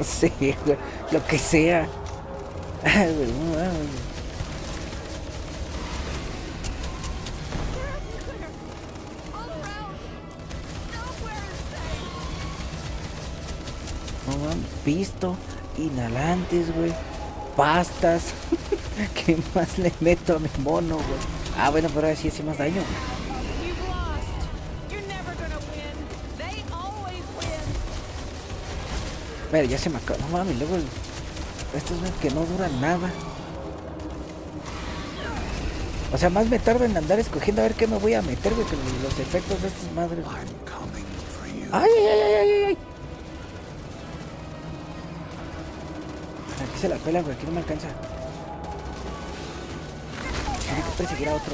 sé, güey. Lo que sea. Ay, güey, no mames. No mames, pisto, inhalantes, güey. Pastas. ¿Qué más le meto a mi mono, güey? Ah, bueno, pero ahora sí hace más daño. Mira, ya se me acabó. No mames, luego estos güey que no duran nada. O sea, más me tardo en andar escogiendo a ver qué me voy a meter, güey, que los efectos de estas madres. Ay, ay, ay, ay, ay, ay. Aquí se la pela, güey, aquí no me alcanza. Tengo que perseguir a otro.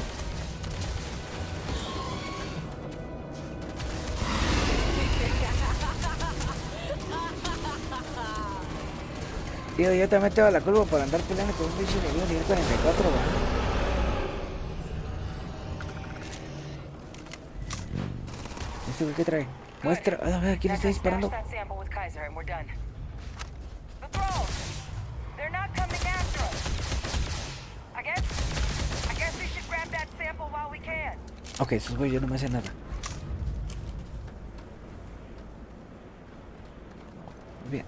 Tío, yo también tengo la culpa por andar peleando con un bicho de nivel 44, güey. ¿Este güey qué trae? Muestra. A ver, ¿quién le está disparando? Ok, esos güeyes no me hacen nada. Bien.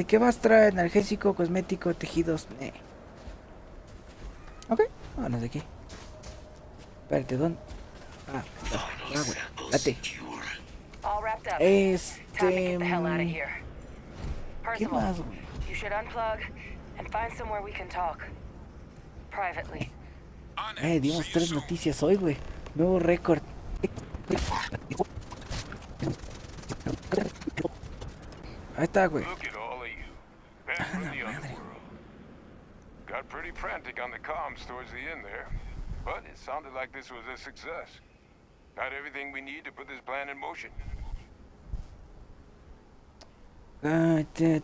¿Qué más trae? Analgésico, cosmético, tejidos. Ok, vámonos de aquí. Espérate, ¿dónde? Ah, güey. Date. ¿Qué más, güey? Dimos 3 noticias hoy, güey. Nuevo récord. Ahí está, güey. Ah, la madre. Got pretty frantic on the comms towards the end there, but it sounded like this was a success. Got everything we need to put this plan in motion.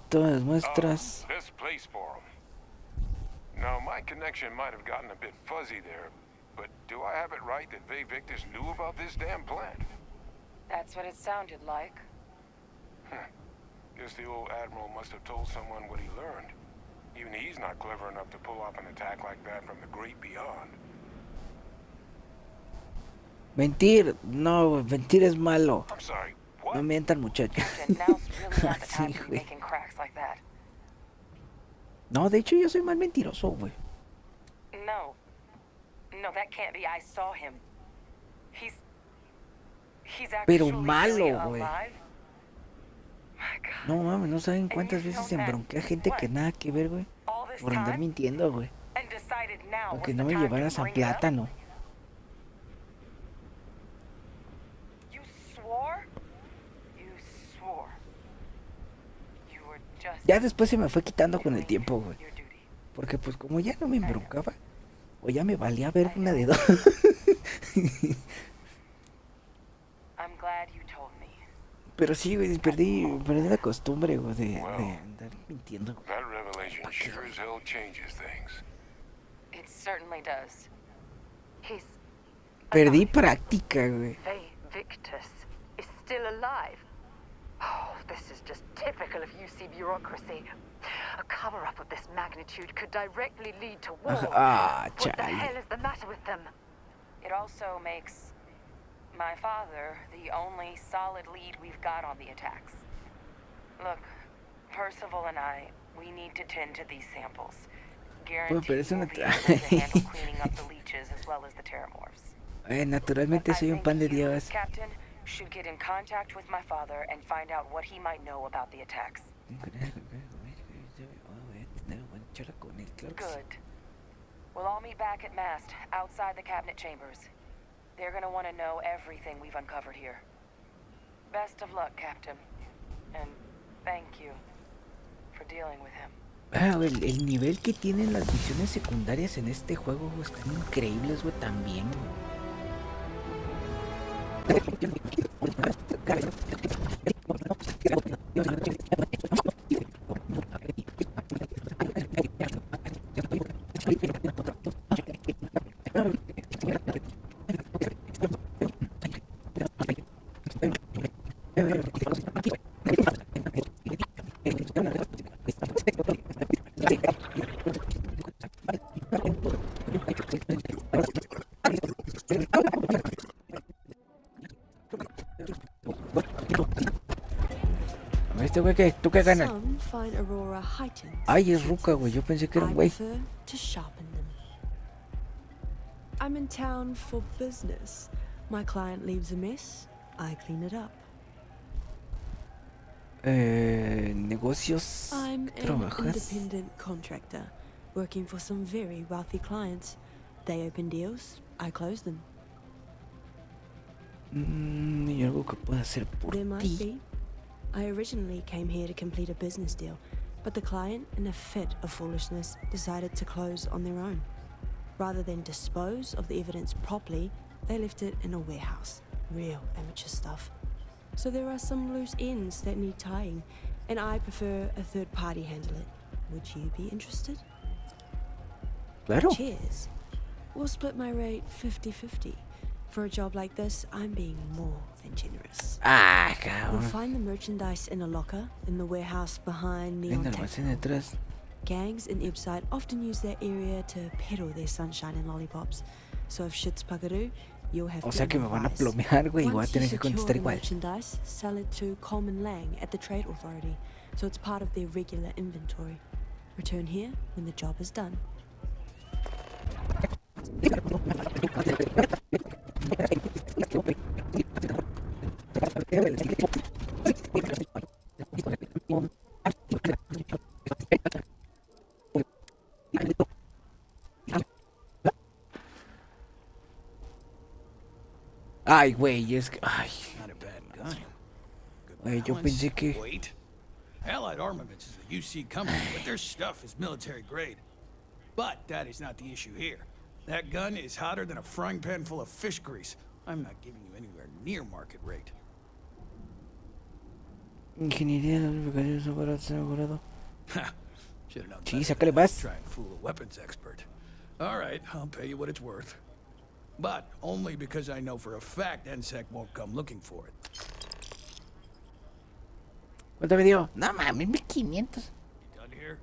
Todas muestras. Best place for them. Now, my connection might have gotten a bit fuzzy there, but do I have it right that Vay Victus knew about this damn plant? That's what it sounded like. Guess the old Admiral must have told someone what he learned. Even he's not clever enough to pull off an attack like that from the great beyond. Mentir, no, mentir es malo. I'm sorry, what? No mientan, muchachos. Sí, güey. No, de hecho yo soy más mentiroso, güey. No, that can't be. I saw him. He's Pero actually malo, really güey. alive. My God. No mames, no saben cuántas veces embronqué a gente que nada que ver, güey. Por andar mintiendo, güey. And decided now Porque was no the me time to llevaras a bring it up? plátano. You swore? You swore. You were just Ya después se me fue quitando con el tiempo, güey. your duty. Porque pues como ya no me embroncaba, o ya me valía ver una de dos. I'm glad you told me. Pero sí, güey, perdí la costumbre, güey, de andar mintiendo, güey. That revelation sure as hell changes things. It certainly does. He's Perdí alive. práctica, güey. Vay Victus is still alive. Oh, this is just typical of UC bureaucracy. A cover-up of this magnitude could directly lead to war. Ah, What the chale. hell is the matter with them? It also makes my father the only solid lead we've got on the attacks. Look, Percival and I, we need to tend to these samples. Pero Guarantee eso we'll no be able to handle cleaning up the leeches as well as the terramorphs. Naturalmente soy un pan de Dios. Captain, should get in contact with my father and find out what he might know about the attacks. Good. We'll all meet back at mast, outside the cabinet chambers. They're gonna want to know everything we've uncovered here. Best of luck, Captain. And thank you for dealing with him. El nivel que tienen las misiones secundarias en este juego, güey, están increíbles, güey, también, güey. A ver, este güey, ¿qué? ¿Tú qué ganas? Some find Aurora heightened. Ay, es ruca, güey. Yo pensé que era I un güey. prefer to sharpen them. I'm in town for business. My client leaves a mess, I clean it up. Negocios. I'm ¿Qué an trabajas? independent contractor, working for some very wealthy clients. They open deals, I close them. ¿Y algo que pueda hacer por There might ti? be. I originally came here to complete a business deal, but the client, in a fit of foolishness, decided to close on their own. Rather than dispose of the evidence properly, they left it in a warehouse. Real amateur stuff. So there are some loose ends that need tying, and I prefer a third party handle it. Would you be interested? Claro. Cheers. We'll split my rate 50-50. For a job like this, I'm being more than generous. Ah, You'll cabrón. find the merchandise in a locker in the warehouse behind En Neon el almacén Tactile. detrás. Gangs in Ipside often use that area to peddle their sunshine and lollipops. So if shit's buckaroo, you'll have O to sea que me van a improvise. plomear, güey, y voy a Once tener you que secure contestar the igual. merchandise, sell it to Coleman Lang at the Trade Authority, so it's part of their regular inventory. Return here when the job is done. Ay, güey, es que... Ay, Not a bad gun. Good güey, yo balance, pensé que... weight. Allied Armaments is a UC company, but their stuff is military grade. But that is not the issue here. That gun is hotter than a frying pan full of fish grease. I'm not giving you anywhere near market rate. Ingeniería de aplicaciones aparatos mejorado. Should have known Sí, better sácale than más. to try and fool a weapons expert. All right, I'll pay you what it's worth. But only because I know for a fact NSEC won't come looking for it. ¿Cuánto me dio? No mames, 1500. You done here?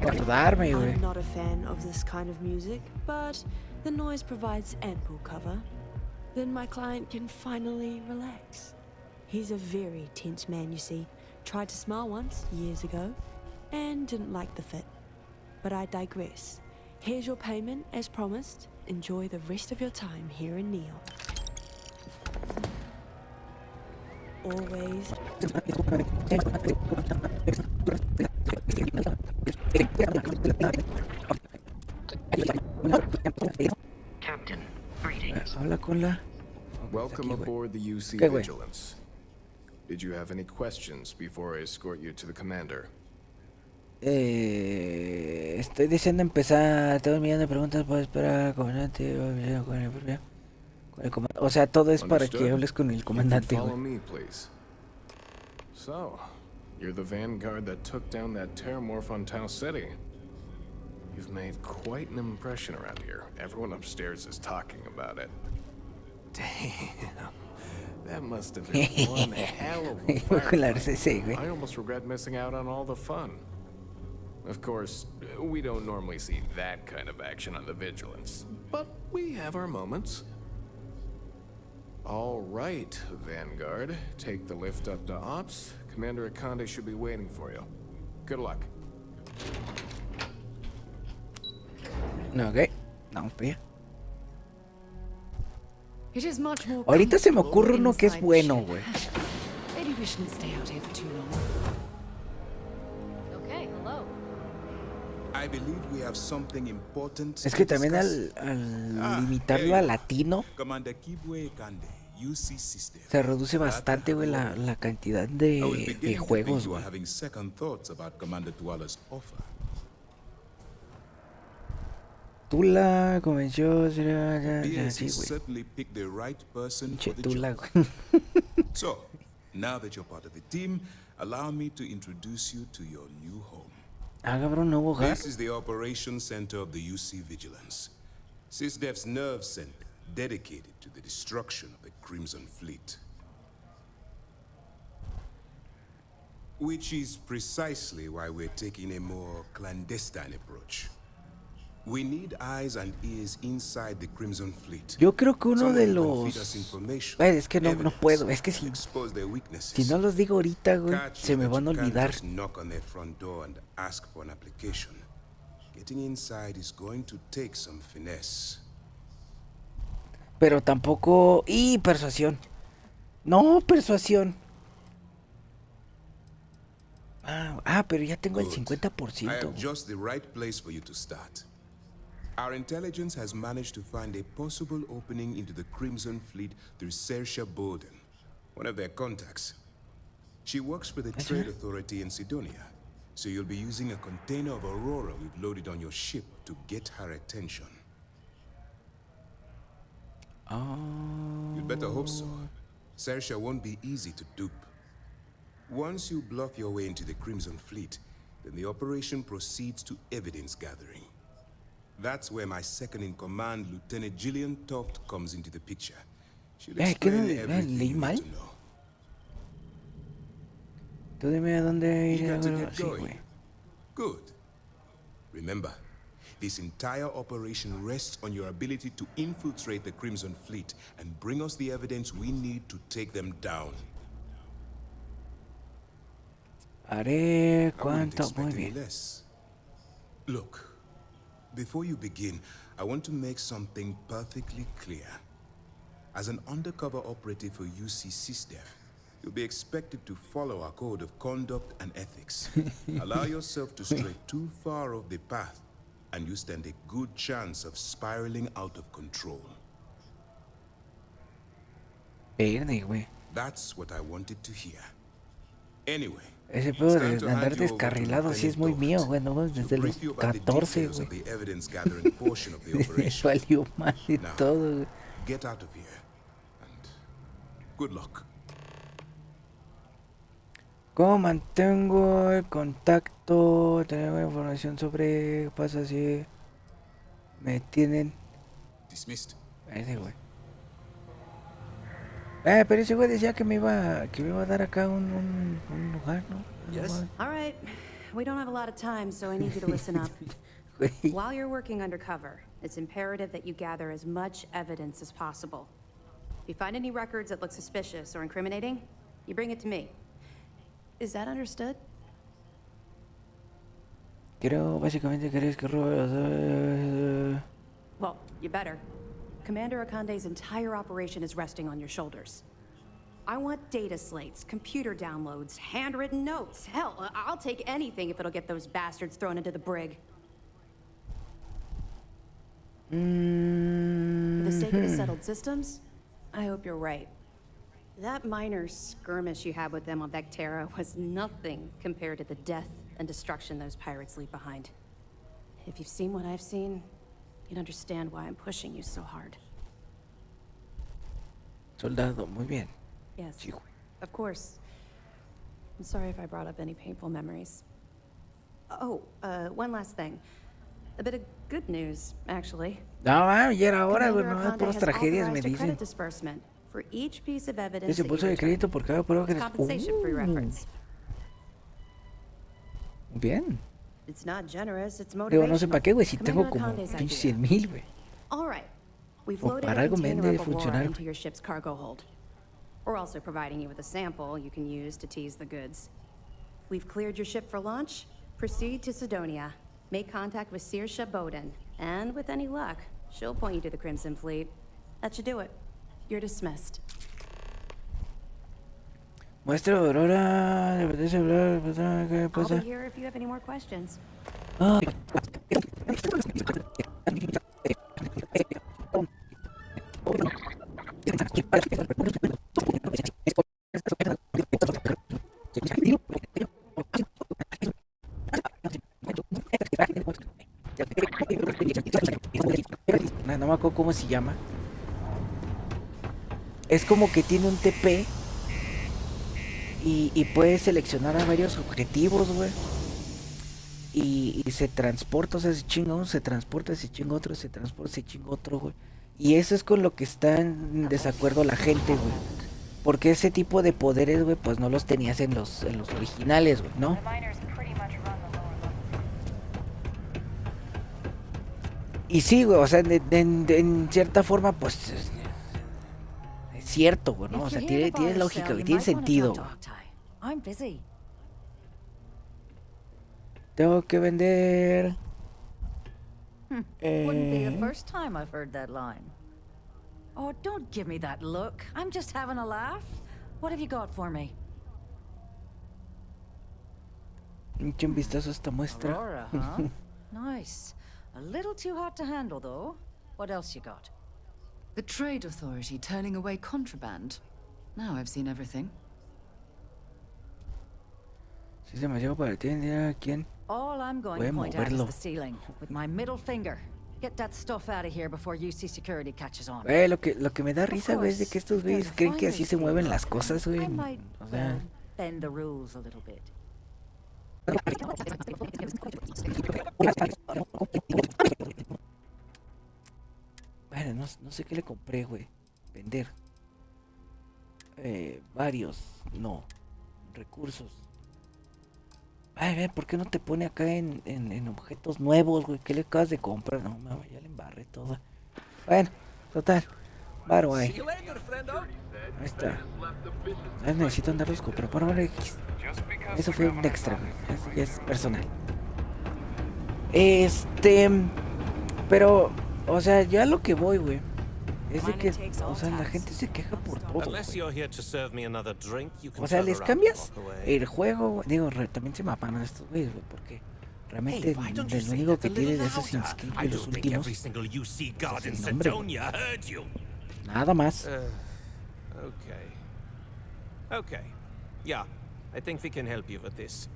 Guardarme, güey. I'm not a fan of this kind of music, but the noise provides ample cover. Then my client can finally relax. He's a very tense man, you see. Tried to smile once, years ago, and didn't like the fit. But I digress. Here's your payment, as promised. Enjoy the rest of your time here in Neon. Always. Captain, greetings. Habla con la... Welcome Aquí, güey. aboard the UC ¿Qué, güey? Vigilance. Did you have any questions before I escort you to the commander? Estoy deseando empezar. Tengo un millón de preguntas. Puedo esperar, comandante. O sea, todo es para que Understood. hables con el You can comandante, follow güey. me, please. So, you're the vanguard that took down that terramorph on Tau City. You've made quite an impression around here. Everyone upstairs is talking about it. Damn. That must have been one hell of a Con la firefight. RCC, güey. I almost regret missing out on all the fun. Of course, we don't normally see that kind of action on the Vigilance, but we have our moments. All right, Vanguard. Take the lift up to Ops. Commander Akande should be waiting for you. Good luck. No, ok. Vamos para allá. It is much more Ahorita se me comfortable ocurre uno que es inside the bueno, ship. güey. Maybe we shouldn't stay out here for too long. Okay, hello. I believe we have something important Es que to también discuss. al limitarlo a latino, Commander Kibwe Kande, UC System. se reduce bastante, güey, la cantidad I was de beginning to think juegos, you were güey. having second thoughts about Commander Tuala's offer. Tula convenció... Sí, Yes, he güey. certainly picked the right person Pinche for the Tula, job. güey. So, now that you're part of the team, allow me to introduce you to your new home. Ah, cabrón, no hubo hack. This is the operations center of the UC Vigilance. SysDef's nerve center, dedicated to the destruction of the Crimson Fleet. Which is precisely why we're taking a more clandestine approach. We need eyes and ears inside the Crimson Fleet. Yo creo que uno de Someone who can los... feed us information, Es que no evidence, puedo. Es que and si expose their weaknesses. no los digo ahorita, güey, Catch se is me that van a you can't olvidar. just knock on their front door and ask for an application. Getting inside is going to take some finesse. Pero tampoco... ¡Y persuasión! No, persuasión. Pero ya tengo el Good. I 50%. have just the right place for you to start. Our intelligence has managed to find a possible opening into the Crimson Fleet through Saoirse Bowden, one of their contacts. She works for the Trade Authority in Sidonia, so you'll be using a container of Aurora we've loaded on your ship to get her attention. You'd better hope so. Saoirse won't be easy to dupe. Once you bluff your way into the Crimson Fleet, then the operation proceeds to evidence gathering. That's where my second-in-command, Lieutenant Gillian Toft, comes into the picture. She'll explain everything you need to know. Tú dime a dónde ir. Eager to get Sí, going? güey. Good. Remember, this entire operation rests on your ability to infiltrate the Crimson Fleet and bring us the evidence we need to take them down. Haré I wouldn't cuánto. expect Muy any bien. less. Look, before you begin, I want to make something perfectly clear. As an undercover operative for UC SysDev, you'll be expected to follow our code of conduct and ethics. Allow yourself to stray too far off the path, and you stand a good chance of spiraling out of control. Verde, güey. That's what I wanted to hear. Anyway, Ese pedo de andar descarrilado sí es muy mío, güey. No, desde los 14, güey. Me valió mal y todo, güey. Get out of here and good luck. ¿Cómo mantengo el contacto? Tengo información sobre qué pasa si me tienen. Dismissed. Ese güey. Pero ese güey decía que me iba a dar acá un lugar, ¿no? Yes. All right. We don't have a lot of time, so I need you to listen up. While you're working undercover, it's imperative that you gather as much evidence as possible. If you find any records that look suspicious or incriminating, you bring it to me. Is that understood? Básicamente querés que robe. Well, you better. Commander Akande's entire operation is resting on your shoulders. I want data slates, computer downloads, handwritten notes. Hell, I'll take anything if it'll get those bastards thrown into the brig. For the sake of the settled systems, I hope you're right. That minor skirmish you had with them on Vectera was nothing compared to the death and destruction those pirates leave behind. If you've seen what I've seen, you'd understand why I'm pushing you so hard. Soldado, muy bien. Yes, Sí, güey. of course. I'm sorry if I brought up any painful memories. Oh, one last thing. A bit of good news, actually. No, ya era hora, güey. Commander No, Akande puras has tragedias me authorized a dicen. credit disbursement for each piece of evidence Ese that puso you de return. crédito por cada prueba que It's les... compensation for your efforts. Bien. It's not generous, it's Digo, no sé para qué, güey, si tengo Commander como Akande's pinches idea. 100,000, güey. All right. We've O loaded para a algo me container debe of Aurora funcionar, into güey. your ship's cargo hold. We're also providing you with a sample you can use to tease the goods. We've cleared your ship for launch. Proceed to Sidonia. Make contact with Saoirse Bowden. And with any luck, she'll point you to the Crimson Fleet. That should do it. You're dismissed. Muestra Aurora, le apetece hablar, ¿qué I'll pasa? be here if you have any more questions. Ah. No me acuerdo cómo se llama. Es como que tiene un TP y puedes seleccionar a varios objetivos, güey. Y se transporta, o sea, se chinga uno, se transporta, se chinga otro, se transporta, se chinga otro, güey. Y eso es con lo que está en desacuerdo la gente, güey. Porque ese tipo de poderes, güey, pues no los tenías en los originales, güey, ¿no? Y sí, güey, o sea, en cierta forma, pues es cierto, güey, ¿no? O sea, tiene lógica, güey, tiene sentido, güey. I'm busy. Tengo que vender. Wouldn't be the first time I've heard that line. Oh, don't give me that look. I'm just having a laugh. What have you got for me? Echa un vistazo a esta muestra. Aurora, huh? Nice. A little too hot to handle, though. What else you got? The Trade Authority turning away contraband. Now I've seen everything. Si es demasiado para ti, ¿a quién? All I'm going Voy a to point at is moverlo. the ceiling with my middle finger. Get that stuff out of here before UC security catches on. Lo que me da risa, güey, es de que estos güeyes creen que así se mueven las cosas, güey. I might, O sea, bend the rules a little bit. bueno, no sé qué le compré, güey. Vender. Varios. No. Recursos. Ay, ve, ¿por qué no te pone acá en objetos nuevos, güey? ¿Qué le acabas de comprar? No, mames, ya le embarré todo. Bueno, total. Varo ahí. Ahí está. Necesito andarlos comprando. Por ahora, eso fue un extra, güey. Eso ya es personal. Pero, o sea, ya lo que voy, güey. Es de que, o sea, la gente se queja por todo. O sea, les cambias el juego, digo, también se mapan a estos güeyes, güey, porque realmente el único que tiene de esos inscritos de los últimos es el nombre, güey. Nada más. Okay. Yeah, I think we can help you with this.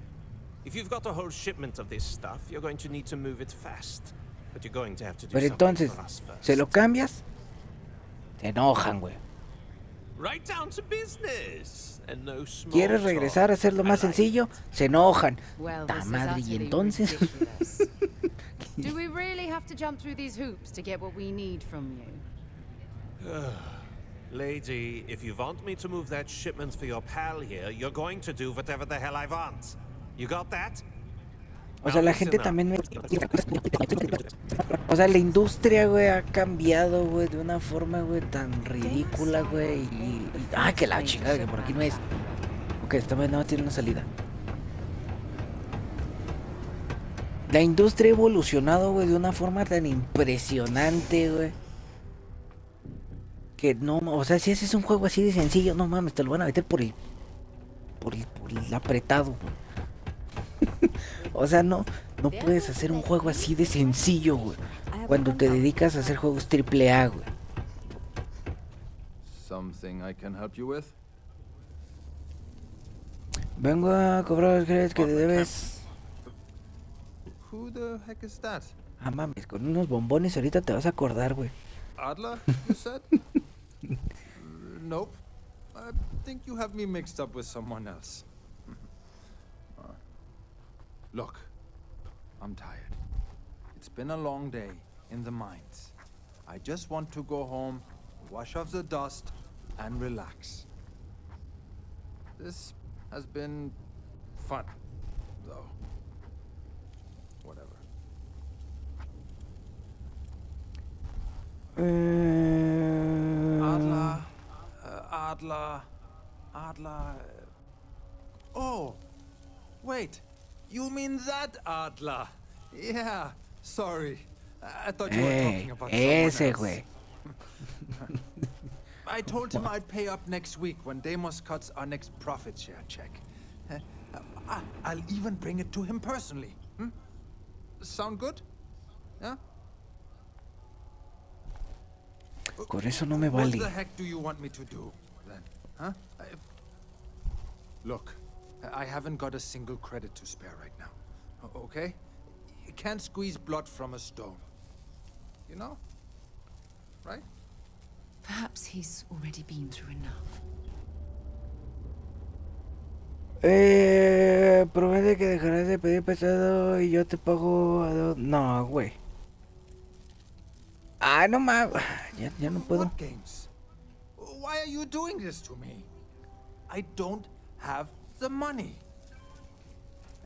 If you've got a whole shipment of this stuff, you're going to need to move it fast. But you're going to have to do Pero something entonces, for us first. ¿se lo cambias? Se enojan, güey. Right down to business. And no small ¿Quieres regresar a hacerlo más sencillo? Se enojan. Well, Ta this is madre, y utterly entonces. ridiculous. Do we really have to jump through these hoops to get what we need from you? Lady, if you want me to move that shipment for your pal here, you're going to do whatever the hell I want. You got that? O sea, la gente también me... O sea, la industria, güey, ha cambiado, güey, de una forma, güey, tan ridícula, güey, Ah, que la chingada, que por aquí no es. Ok, esta vez no tiene una salida. La industria ha evolucionado, güey, de una forma tan impresionante, güey. Que no, o sea, si haces un juego así de sencillo, no mames, te lo van a meter por el apretado, güey. O sea, no puedes hacer un juego así de sencillo, güey, cuando te dedicas a hacer juegos AAA, güey. Something I can help you with? Vengo a cobrar los créditos que te debes. Who the heck is that? Ah, mames, con unos bombones ahorita te vas a acordar, güey. Adler, you said? Nope. I think you have me mixed up with someone else. Look, I'm tired. It's been a long day in the mines. I just want to go home, wash off the dust, and relax. This has been fun, though. Whatever. Adler. Oh, wait. You mean that Adler? Yeah, sorry. I thought you were talking about someone else. I told him I'd pay up next week when Deimos cuts our next profit share check. I'll even bring it to him personally. Sound good? Yeah? Con eso no me vale. What the heck do you want me to do, then? Huh? Look, I haven't got a single credit to spare right now. Okay? You can't squeeze blood from a stone. You know? Right? Perhaps he's already been through enough. Promete que dejarás de pedir prestado y yo te pago No, güey. Ah, no mames. Ya no puedo. What games? Why are you doing this to me? I don't have the money.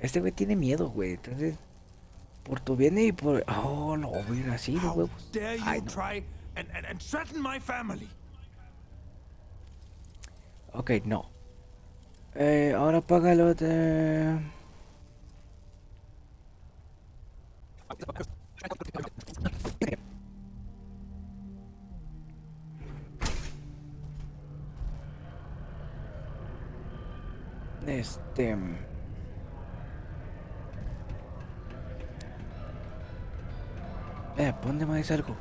Este güey tiene miedo, güey. Entonces, Por tu bien y por... Oh, no, voy a ir así de huevos. Dare you Ay, no. try and threaten my family? Ok, no. Ahora págalo de... ¿Dónde más algo?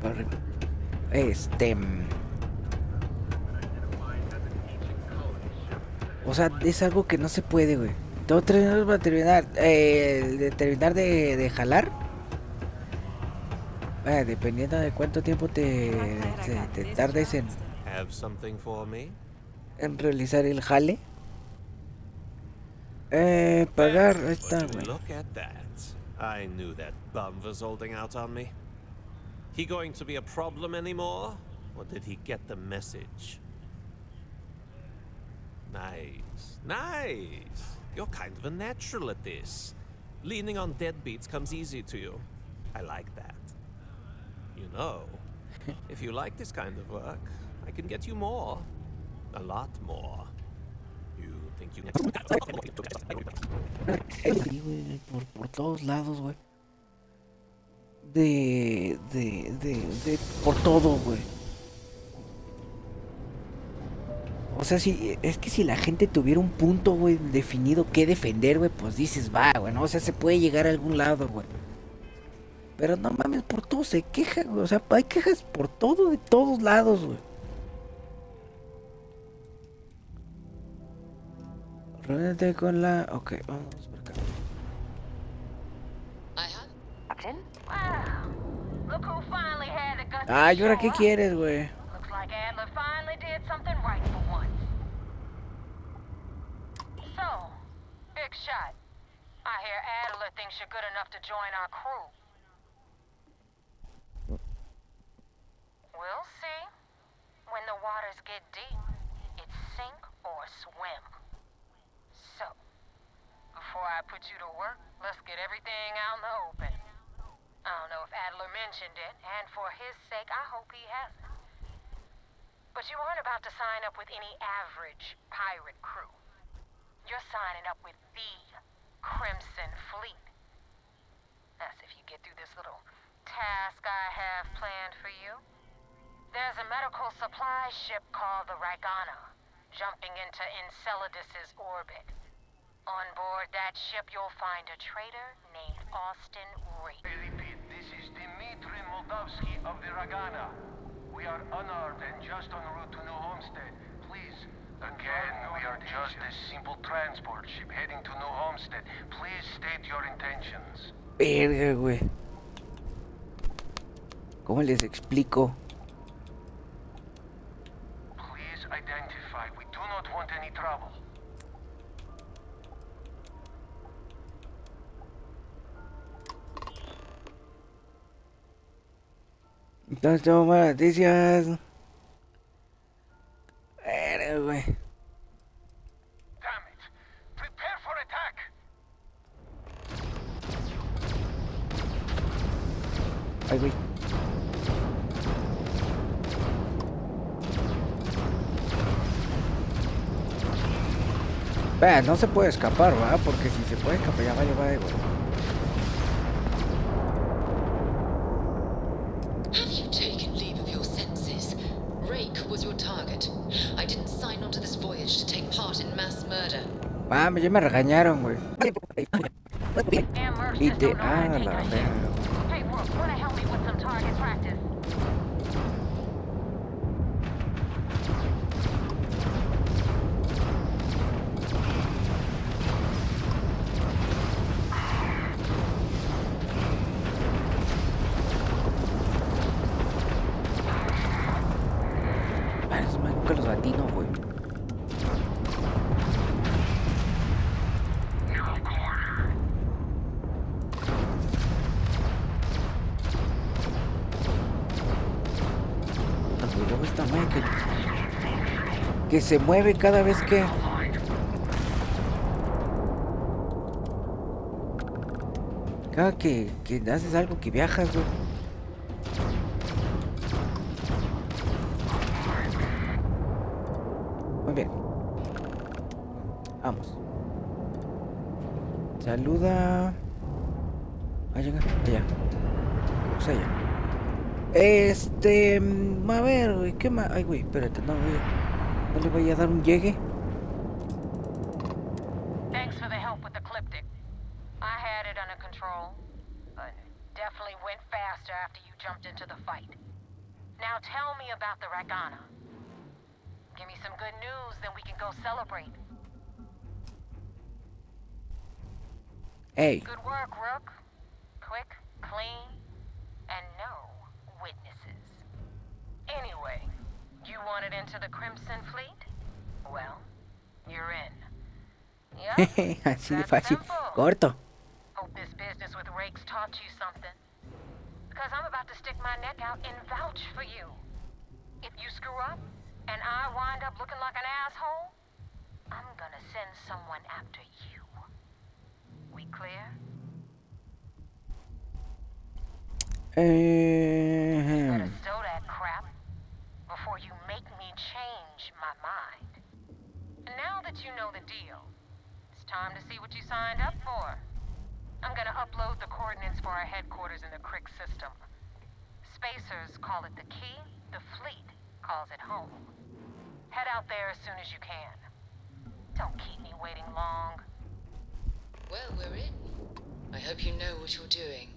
Para arriba. O sea, es algo que no se puede, güey. Tengo 3 minutos para terminar. De terminar de jalar. Dependiendo de cuánto tiempo te tardes Have something for me? en realizar el jale. Pagar, ahí está, Would you güey. look at that. I knew that bum was holding out on me. He going to be a problem anymore? Or did he get the message? Nice. Nice. You're kind of a natural at this. Leaning on deadbeats comes easy to you. I like that. You know, if you like this kind of work, I can get you more. A lot more. You think you Sí, güey, por todos lados, güey. Por todo, güey. O sea, es que si la gente tuviera un punto, güey, definido que defender, güey, pues dices, va, güey, ¿no? O sea, se puede llegar a algún lado, güey. Pero no mames, por todo se queja, güey. O sea, hay quejas por todo, de todos lados, güey. Reúnete con la... Ok, vamos por acá. Captain? Wow. Look who finally had the guts to Ah, ¿y ahora show qué up. quieres, güey? Looks like Adler finally did something right for once. So, big shot. I hear Adler thinks you're good enough to join our crew. We'll see. When the waters get deep, it's sink or swim. So, before I put you to work, let's get everything out in the open. I don't know if Adler mentioned it, and for his sake, I hope he hasn't. But you aren't about to sign up with any average pirate crew. You're signing up with the Crimson Fleet. That's if you get through this little task I have planned for you. There's a medical supply ship called the Ragana, jumping into Enceladus's orbit. On board that ship, you'll find a traitor named Austin Reed. I repeat, this is Dmitri Moldavsky of the Ragana. We are unarmed and just en route to New Homestead. Please. Again, we are just a simple transport ship heading to New Homestead. Please state your intentions. Verga, güey. ¿Cómo les explico? Please identify. We do not want any trouble. Entonces tengo malas noticias. Verga, güey. Damn it. Prepare for attack. Ay, güey. No se puede escapar, ¿verdad? Porque si se puede escapar ya va a llevar de güey. Have you taken leave of your senses? Rake was your target. I didn't sign on to this voyage to take part in mass murder. Ya me regañaron, güey. Y te... Ah, la verga. Hey, Rook, wanna help me with some target practice? Esos más nunca los atino, güey. Y luego esta madre que se mueve cada vez que... Cada que haces algo que viajas, güey. Muy bien. Vamos. Saluda. Ah, llega. Allá. Vamos allá. A ver, güey. ¿Qué más? Ay, güey, espérate. No, güey. No le voy a dar un llegue. Thanks for the help with the Cliptic. I had it under control, but definitely went faster after you jumped into the fight. Now tell me about the Ragana. Give me some good news, then we can go celebrate. Hey. Good work, Rook. Quick, clean, and no witnesses. Anyway, you wanted into the Crimson Fleet? Well, you're in. Yep, Así de that's fácil. simple. Corto. Hope this business with Rakes taught you something. Because I'm about to stick my neck out and vouch for you. If you screw up, and I wind up looking like an asshole, I'm gonna send someone after you. We clear? Better stow that crap before you make me change my mind. And now that you know the deal, it's time to see what you signed up for. I'm gonna upload the coordinates for our headquarters in the Crick system. Spacers call it the key, the fleet calls it home. Head out there as soon as you can. Don't keep me waiting long. Well, we're in. I hope you know what you're doing.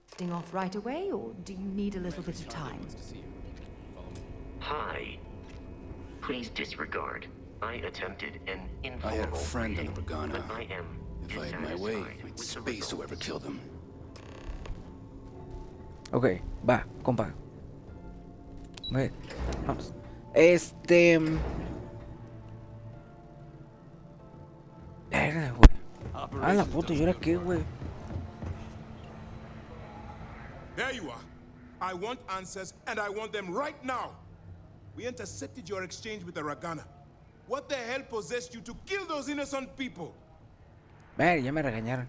Lifting off right away, or do you need a little bit of time? Hi. Please disregard. I attempted an informal I had a friend in the briefing, Ragana. but I am If I had my way, dissatisfied we'd with the space results. whoever killed him. Ok, va, compa. Muy bien, vamos. Verga, güey. Ah, la puta, ¿y ahora qué, güey? There you are. I want answers, and I want them right now. We intercepted your exchange with the Ragana. What the hell possessed you to kill those innocent people? Ver, ya me regañaron.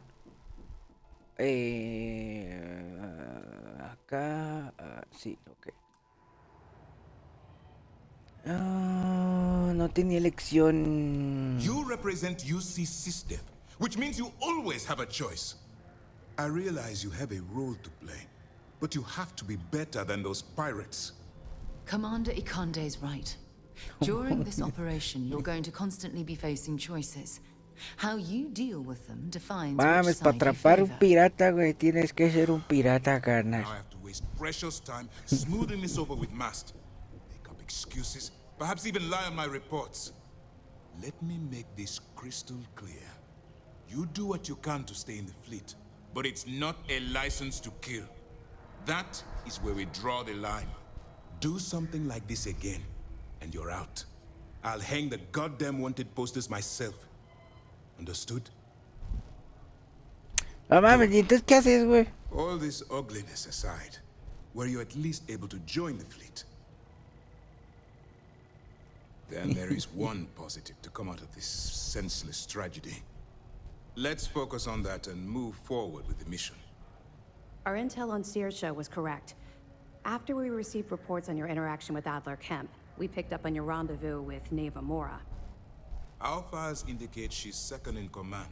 Acá. Sí, ok. No tenía elección. You represent UC System, which means you always have a choice. I realize you have a role to play, but you have to be better than those pirates. Commander Ikande's right. During this operation, you're going to constantly be facing choices. How you deal with them defines Mames, which para side you atrapar un favor. pirata, güey, tienes que ser un pirata, carnal. Now I have to waste precious time smoothing this over with Mast. Make up excuses, perhaps even lie on my reports. Let me make this crystal clear. You do what you can to stay in the fleet, but it's not a license to kill. That is where we draw the line. Do something like this again, and you're out. I'll hang the goddamn wanted posters myself. Understood? No mames, ¿y entonces qué haces, güey? All this ugliness aside, were you at least able to join the fleet? Then there is one positive to come out of this senseless tragedy. Let's focus on that and move forward with the mission. Our intel on Saoirse was correct. After we received reports on your interaction with Adler Kemp, we picked up on your rendezvous with Neva Mora. Our files indicate she's second in command,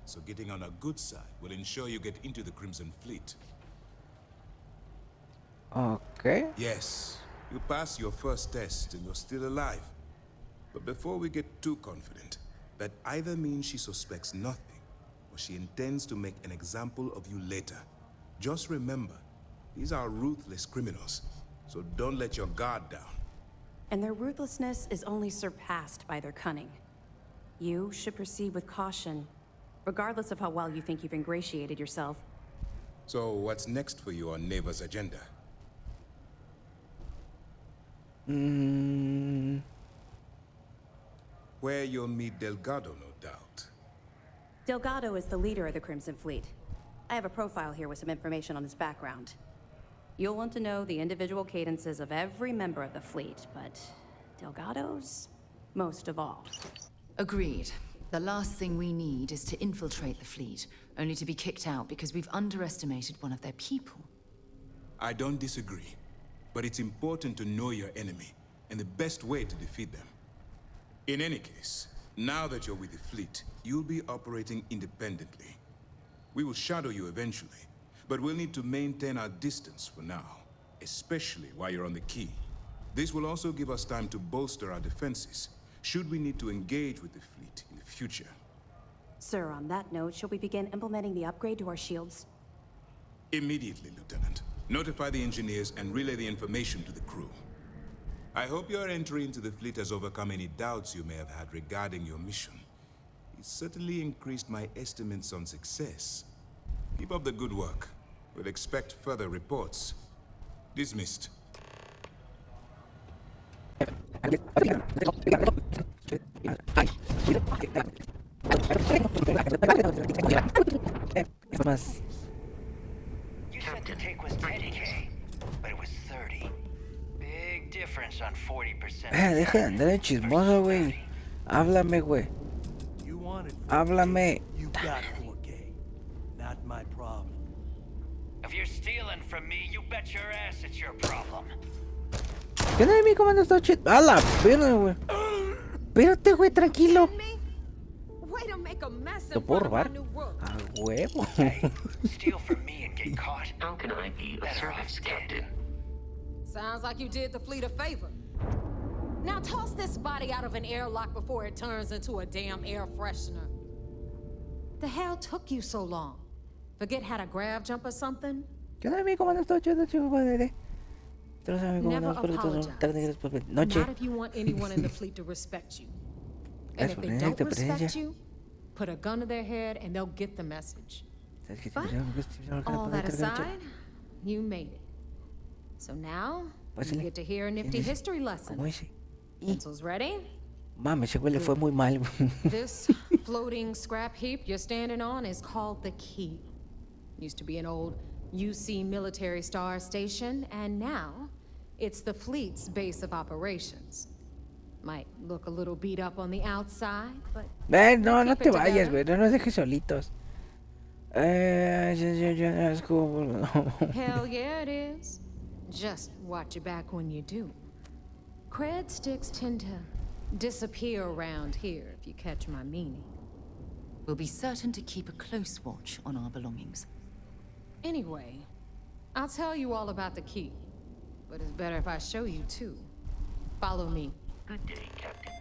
so getting on a good side will ensure you get into the Crimson Fleet. Okay. Yes, you passed your first test and you're still alive. But before we get too confident, that either means she suspects nothing, or she intends to make an example of you later. Just remember, these are ruthless criminals, so don't let your guard down. And their ruthlessness is only surpassed by their cunning. You should proceed with caution, regardless of how well you think you've ingratiated yourself. So what's next for you on Neva's agenda? Where you'll meet Delgado, no doubt. Delgado is the leader of the Crimson Fleet. I have a profile here with some information on his background. You'll want to know the individual cadences of every member of the fleet, but Delgado's most of all. Agreed. The last thing we need is to infiltrate the fleet, only to be kicked out because we've underestimated one of their people. I don't disagree, but it's important to know your enemy and the best way to defeat them. In any case, now that you're with the fleet, you'll be operating independently. We will shadow you eventually, but we'll need to maintain our distance for now, especially while you're on the key. This will also give us time to bolster our defenses, should we need to engage with the fleet in the future. Sir, on that note, shall we begin implementing the upgrade to our shields? Immediately, Lieutenant. Notify the engineers and relay the information to the crew. I hope your entry into the fleet has overcome any doubts you may have had regarding your mission. It certainly increased my estimates on success. Keep up the good work. We'll expect further reports. Dismissed. Más. You said the take was 10K, but it was 30. Big difference on 40%. Deja de andar de chismoso, güey. Háblame, güey. Háblame. You got 4K. Not my problem. If you're stealing from me, you bet your ass it's your problem. ¿Qué onda de mí? ¿Cómo andas todo chido? ¡A la verga, güey! Espérate, güey, tranquilo. ¿Te puedo robar? A huevo. Steal from me and get caught. How can I be of service, Captain? Sounds like you did the fleet a favor. Now toss this body out of an airlock before it turns into a damn air freshener. The hell took you so long? Forget how to grab jump or something? ¿Qué onda de mí? ¿Cómo andas todo chido, chido, padre? Never apologize. Not if you want anyone in the fleet to respect you. And if they don't respect you, put a gun to their head and they'll get the message. But all that aside, you made it. So now, you get to hear a nifty history lesson. Pencils ready? Mami, ese güey le fue muy mal. This floating scrap heap you're standing on is called the Key. Used to be an old UC military star station, and now it's the fleet's base of operations. Might look a little beat up on the outside, but No, no te vayas, güey. No nos dejes solitos. Es como... Hell yeah, it is. Just watch your back when you do. Cred sticks tend to disappear around here, if you catch my meaning. We'll be certain to keep a close watch on our belongings. Anyway, I'll tell you all about the Key, but it's better if I show you too. Follow me. Good day, Captain.